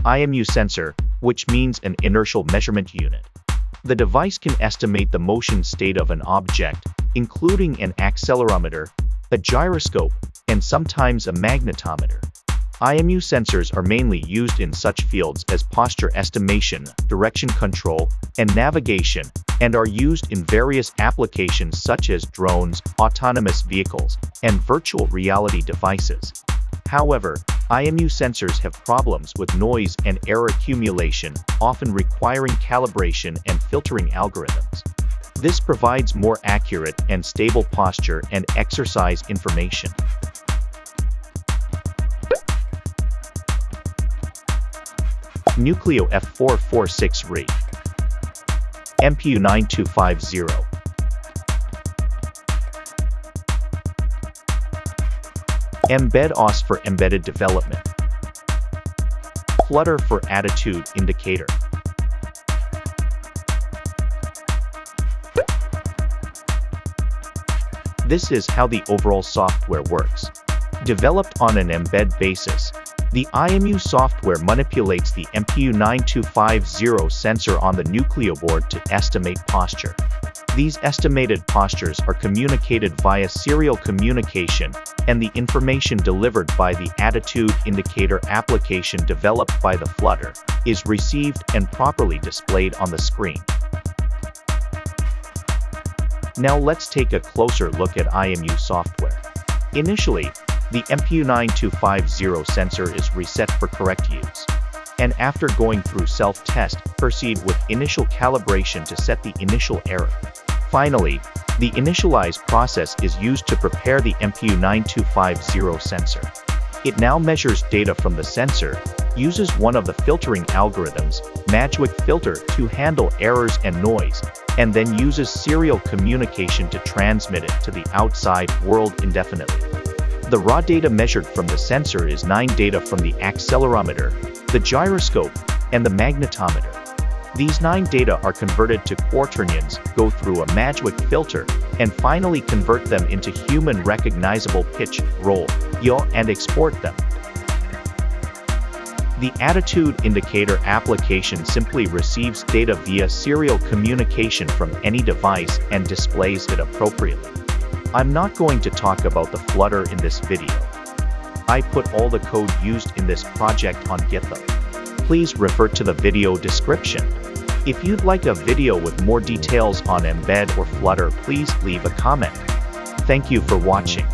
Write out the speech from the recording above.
IMU sensor, which means an inertial measurement unit. The device can estimate the motion state of an object, including an accelerometer, a gyroscope, and sometimes a magnetometer. IMU sensors are mainly used in such fields as posture estimation, direction control, and navigation, and are used in various applications such as drones, autonomous vehicles, and virtual reality devices. However, IMU sensors have problems with noise and error accumulation, often requiring calibration and filtering algorithms. This provides more accurate and stable posture and exercise information. Nucleo F446RE MPU 9250 Mbed OS for embedded development. Flutter for attitude indicator. This is how the overall software works. Developed on an mbed basis, the IMU software manipulates the MPU 9250 sensor on the Nucleo board to estimate posture. These estimated postures are communicated via serial communication, and the information delivered by the attitude indicator application developed by the Flutter is received and properly displayed on the screen. Now let's take a closer look at IMU software. Initially, the MPU 9250 sensor is reset for correct use. And after going through self-test, proceed with initial calibration to set the initial error. Finally, the initialize process is used to prepare the MPU 9250 sensor. It now measures data from the sensor, uses one of the filtering algorithms, Magic Filter, to handle errors and noise, and then uses serial communication to transmit it to the outside world indefinitely. The raw data measured from the sensor is 9 data from the accelerometer, the gyroscope, and the magnetometer. These 9 data are converted to quaternions, go through a Magic Filter, and finally convert them into human recognizable pitch, roll, yaw, and export them. The attitude indicator application simply receives data via serial communication from any device and displays it appropriately. I'm not going to talk about the Flutter in this video. I put all the code used in this project on GitHub. Please refer to the video description. If you'd like a video with more details on Mbed or Flutter, please leave a comment. Thank you for watching.